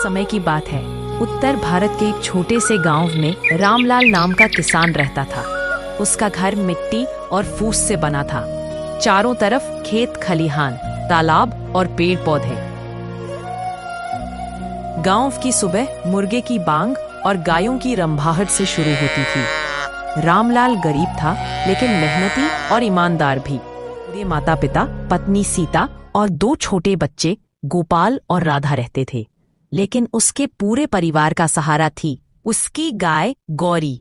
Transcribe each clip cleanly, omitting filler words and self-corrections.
समय की बात है। उत्तर भारत के एक छोटे से गांव में रामलाल नाम का किसान रहता था। उसका घर मिट्टी और फूस से बना था। चारों तरफ खेत खलिहान, तालाब और पेड़ पौधे। गांव की सुबह मुर्गे की बांग और गायों की रंभाहट से शुरू होती थी। रामलाल गरीब था, लेकिन मेहनती और ईमानदार भी। उसके माता पिता, पत्नी सीता और 2 छोटे बच्चे गोपाल और राधा रहते थे। लेकिन उसके पूरे परिवार का सहारा थी उसकी गाय गौरी।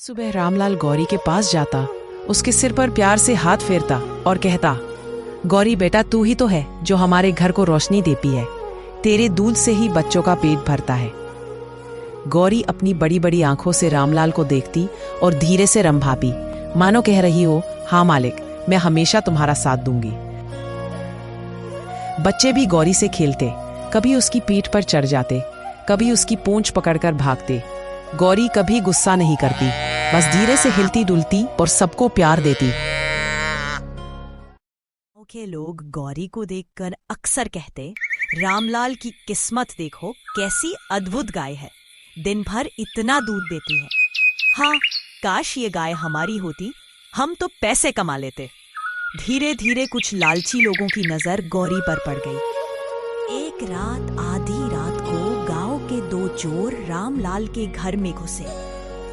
सुबह रामलाल गौरी के पास जाता, उसके सिर पर प्यार से हाथ फेरता और कहता, गौरी बेटा, तू ही तो है जो हमारे घर को रोशनी देती है। तेरे दूध से ही बच्चों का पेट भरता है। गौरी अपनी बड़ी बड़ी आंखों से रामलाल को देखती और धीरे से रंभाती, मानो कह रही हो, हाँ मालिक, मैं हमेशा तुम्हारा साथ दूंगी। बच्चे भी गौरी से खेलते, कभी उसकी पीठ पर चढ़ जाते, कभी उसकी पूंछ पकड़कर भागते। गौरी कभी गुस्सा नहीं करती, बस धीरे से हिलती डुलती और सबको प्यार देती। गाँव के लोग गौरी को देखकर अक्सर कहते, रामलाल की किस्मत देखो, कैसी अद्भुत गाय है, दिन भर इतना दूध देती है। हाँ, काश ये गाय हमारी होती, हम तो पैसे कमा लेते। धीरे धीरे कुछ लालची लोगों की नजर गौरी पर पड़ गई। एक रात आधी रात को गांव के 2 चोर रामलाल के घर में घुसे।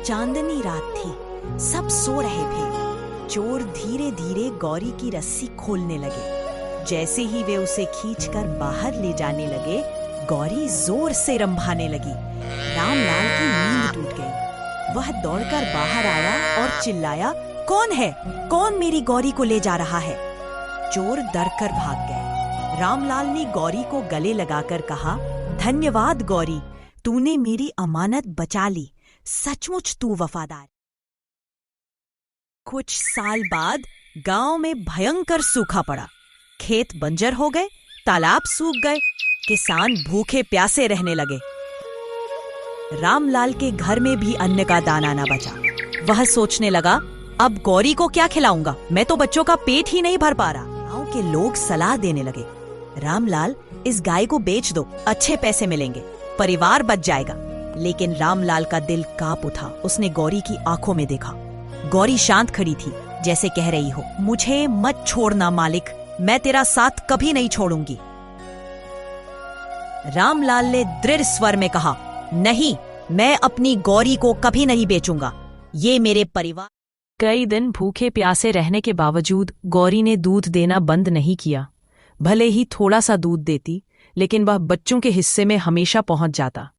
चांदनी रात थी, सब सो रहे थे। चोर धीरे धीरे गौरी की रस्सी खोलने लगे। जैसे ही वे उसे खींचकर बाहर ले जाने लगे, गौरी जोर से रंभाने लगी। रामलाल की नींद टूट गई। वह दौड़कर बाहर आया और चिल्लाया, कौन है? कौन मेरी गौरी को ले जा रहा है? चोर डरकर भाग गए। रामलाल ने गौरी को गले लगाकर कहा, धन्यवाद गौरी, तूने मेरी अमानत बचा ली। सचमुच तू वफादार। कुछ साल बाद गांव में भयंकर सूखा पड़ा। खेत बंजर हो गए, तालाब सूख गए, किसान भूखे प्यासे रहने लगे। रामलाल के घर में भी अन्न का दाना न बचा। वह सोचने लगा, अब गौरी को क्या खिलाऊंगा? मैं तो बच्चों का पेट ही नहीं भर पा रहा। गांव के लोग सलाह देने लगे, रामलाल, इस गाय को बेच दो, अच्छे पैसे मिलेंगे, परिवार बच जाएगा। लेकिन रामलाल का दिल कांप उठा। उसने गौरी की आंखों में देखा। गौरी शांत खड़ी थी, जैसे कह रही हो, मुझे मत छोड़ना मालिक, मैं तेरा साथ कभी नहीं छोड़ूंगी। रामलाल ने दृढ़ स्वर में कहा, नहीं, मैं अपनी गौरी को कभी नहीं बेचूंगा। ये मेरे परिवार। कई दिन भूखे प्यासे रहने के बावजूद गौरी ने दूध देना बंद नहीं किया। भले ही थोड़ा सा दूध देती, लेकिन वह बच्चों के हिस्से में हमेशा पहुंच जाता।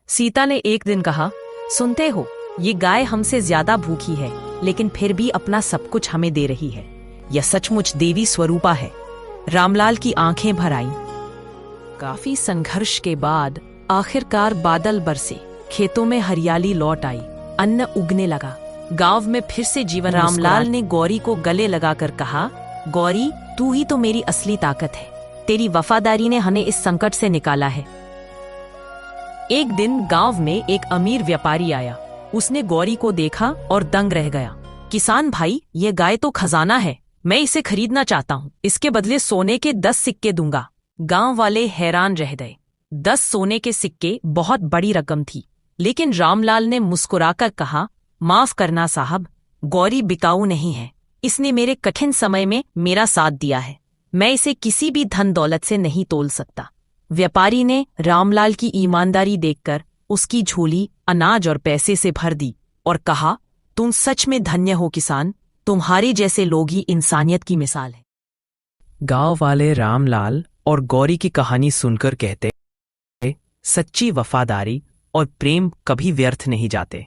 सीता ने एक दिन कहा, सुनते हो, ये गाय हमसे ज्यादा भूखी है, लेकिन फिर भी अपना सब कुछ हमें दे रही है। यह सचमुच देवी स्वरूपा है। रामलाल की आंखें भर आईं। काफी संघर्ष के बाद आखिरकार बादल बरसे, खेतों में हरियाली लौट आई, अन्न उगने लगा, गांव में फिर से जीवन। रामलाल ने गौरी को गले लगाकर कहा, गौरी, तू ही तो मेरी असली ताकत है। तेरी वफादारी ने हमें इस संकट से निकाला है। एक दिन गांव में एक अमीर व्यापारी आया। उसने गौरी को देखा और दंग रह गया। किसान भाई, ये गाय तो खजाना है, मैं इसे खरीदना चाहता हूँ। इसके बदले सोने के 10 सिक्के दूंगा। गांव वाले हैरान रह गए। 10 सोने के सिक्के बहुत बड़ी रकम थी। लेकिन रामलाल ने मुस्कुराकर कहा, माफ करना साहब, गौरी बिकाऊ नहीं है। इसने मेरे कठिन समय में मेरा साथ दिया है। मैं इसे किसी भी धन दौलत से नहीं तोल सकता। व्यापारी ने रामलाल की ईमानदारी देखकर उसकी झोली अनाज और पैसे से भर दी और कहा, तुम सच में धन्य हो किसान, तुम्हारे जैसे लोग ही इंसानियत की मिसाल है। गांव वाले रामलाल और गौरी की कहानी सुनकर कहते, सच्ची वफादारी और प्रेम कभी व्यर्थ नहीं जाते।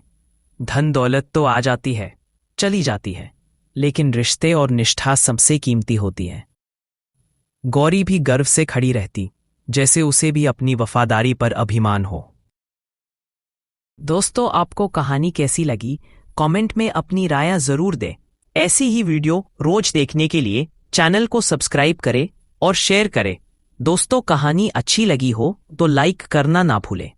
धन दौलत तो आ जाती है, चली जाती है, लेकिन रिश्ते और निष्ठा सबसे कीमती होती है। गौरी भी गर्व से खड़ी रहती, जैसे उसे भी अपनी वफादारी पर अभिमान हो। दोस्तों, आपको कहानी कैसी लगी? कमेंट में अपनी राय जरूर दें। ऐसी ही वीडियो रोज देखने के लिए चैनल को सब्सक्राइब करें और शेयर करें। दोस्तों, कहानी अच्छी लगी हो तो लाइक करना ना भूलें।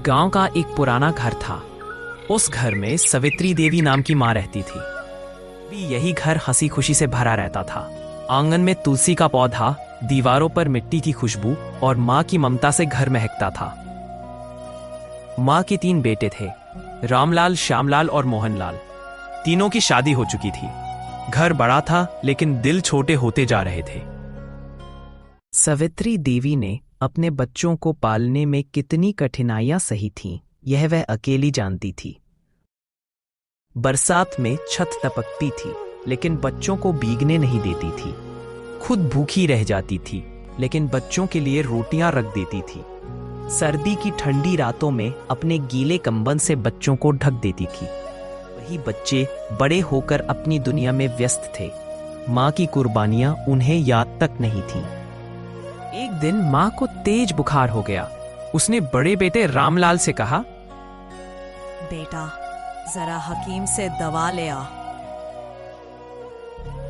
गांव का एक पुराना घर था। उस घर में सवित्री देवी नाम की माँ रहती थी। भी यही घर हंसी खुशी से भरा रहता था। आंगन में तुलसी का पौधा, दीवारों पर मिट्टी की खुशबू और माँ की ममता से घर महकता था। माँ के 3 बेटे थे, रामलाल, श्यामलाल और मोहनलाल। तीनों की शादी हो चुकी थी। घर बड़ा था लेकिन दिल छोटे होते जा रहे थे। सवित्री देवी ने अपने बच्चों को पालने में कितनी कठिनाइयां सही थीं, यह वह अकेली जानती थी। बरसात में छत टपकती थी लेकिन बच्चों को भीगने नहीं देती थी। खुद भूखी रह जाती थी लेकिन बच्चों के लिए रोटियां रख देती थी। सर्दी की ठंडी रातों में अपने गीले कंबल से बच्चों को ढक देती थी। वही बच्चे बड़े होकर अपनी दुनिया में व्यस्त थे। माँ की कुर्बानियां उन्हें याद तक नहीं थीं। एक दिन माँ को तेज बुखार हो गया। उसने बड़े बेटे रामलाल से कहा, बेटा, जरा हकीम से दवा ले आ।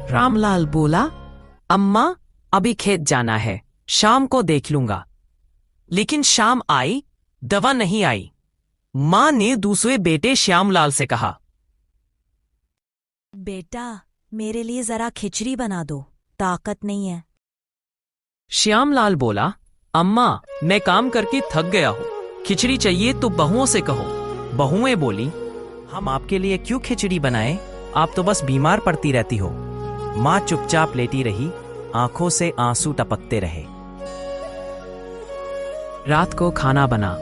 रामलाल बोला, अम्मा, अभी खेत जाना है, शाम को देख लूंगा। लेकिन शाम आई, दवा नहीं आई। माँ ने दूसरे बेटे श्यामलाल से कहा, बेटा, मेरे लिए जरा खिचड़ी बना दो, ताकत नहीं है। श्यामलाल बोला, अम्मा, मैं काम करके थक गया हूं, खिचड़ी चाहिए तो बहुओं से कहो। बहुएं बोली, हम आपके लिए क्यों खिचड़ी बनाएं? आप तो बस बीमार पड़ती रहती हो। माँ चुपचाप लेटी रही, आंखों से आंसू टपकते रहे। रात को खाना बना।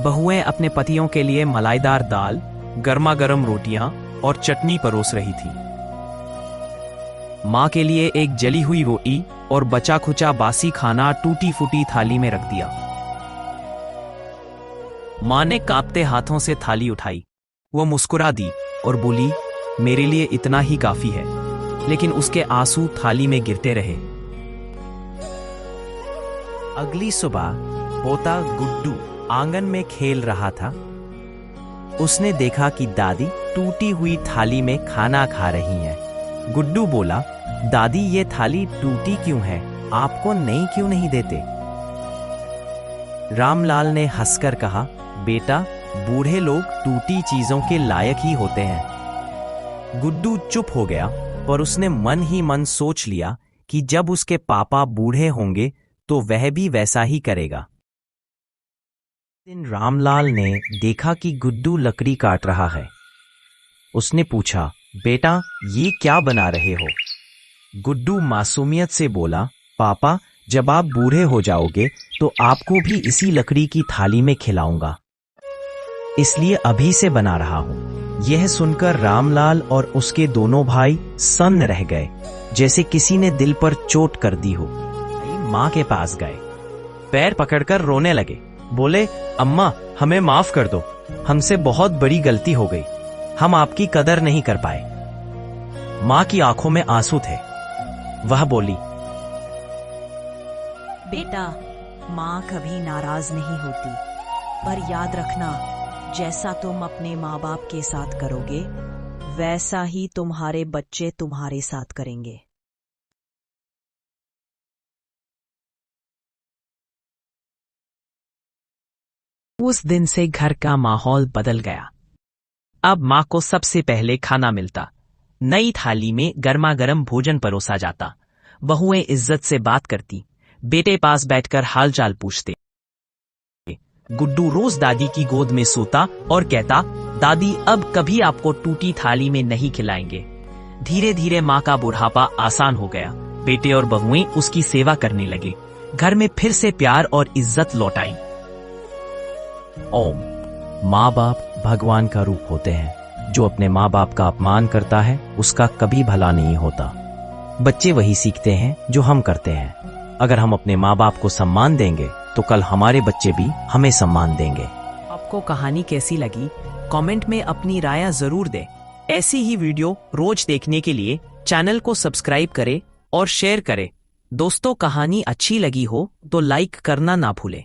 बहुएं अपने पतियों के लिए मलाईदार दाल, गर्मा गर्म रोटियां और चटनी परोस रही थी। माँ के लिए एक जली हुई रोटी और बचा खुचा बासी खाना टूटी फूटी थाली में रख दिया। माँ ने कांपते हाथों से थाली उठाई। वो मुस्कुरा दी और बोली, मेरे लिए इतना ही काफी है। लेकिन उसके आंसू थाली में गिरते रहे। अगली सुबह पोता गुड्डू आंगन में खेल रहा था। उसने देखा कि दादी टूटी हुई थाली में खाना खा रही हैं। गुड्डू बोला, दादी, ये थाली टूटी क्यों है? आपको नई क्यों नहीं देते? रामलाल ने हंसकर कहा, बेटा, बूढ़े लोग टूटी चीजों के लायक ही होते हैं। गुड्डू चुप हो गया, पर उसने मन ही मन सोच लिया कि जब उसके पापा बूढ़े होंगे तो वह भी वैसा ही करेगा। दिन रामलाल ने देखा कि गुड्डू लकड़ी काट रहा है। उसने पूछा, बेटा, ये क्या बना रहे हो? गुड्डू मासूमियत से बोला, पापा, जब आप बूढ़े हो जाओगे तो आपको भी इसी लकड़ी की थाली में खिलाऊंगा, इसलिए अभी से बना रहा हूं। यह सुनकर रामलाल और उसके दोनों भाई सन्न रह गए, जैसे किसी ने दिल पर चोट कर दी हो। माँ के पास गए, पैर पकड़कर रोने लगे। बोले, अम्मा, हमें माफ कर दो, हमसे बहुत बड़ी गलती हो गई, हम आपकी कदर नहीं कर पाए। माँ की आंखों में आंसू थे। वह बोली, बेटा, माँ कभी नाराज नहीं होती, पर याद रखना, जैसा तुम अपने माँ बाप के साथ करोगे, वैसा ही तुम्हारे बच्चे तुम्हारे साथ करेंगे। उस दिन से घर का माहौल बदल गया। अब माँ को सबसे पहले खाना मिलता। नई थाली में गर्मा गर्म भोजन परोसा जाता। बहुएं इज्जत से बात करती, बेटे पास बैठकर हालचाल पूछते। गुड्डू रोज दादी की गोद में सोता और कहता, दादी, अब कभी आपको टूटी थाली में नहीं खिलाएंगे। धीरे धीरे माँ का बुढ़ापा आसान हो गया। बेटे और बहुएं उसकी सेवा करने लगे। घर में फिर से प्यार और इज्जत लौट आई। ओम। माँ बाप भगवान का रूप होते हैं। जो अपने माँ बाप का अपमान करता है उसका कभी भला नहीं होता। बच्चे वही सीखते हैं जो हम करते हैं। अगर हम अपने माँ बाप को सम्मान देंगे तो कल हमारे बच्चे भी हमें सम्मान देंगे। आपको कहानी कैसी लगी? कमेंट में अपनी राय जरूर दें। ऐसी ही वीडियो रोज देखने के लिए चैनल को सब्सक्राइब करें और शेयर करें। दोस्तों, कहानी अच्छी लगी हो तो लाइक करना ना भूलें।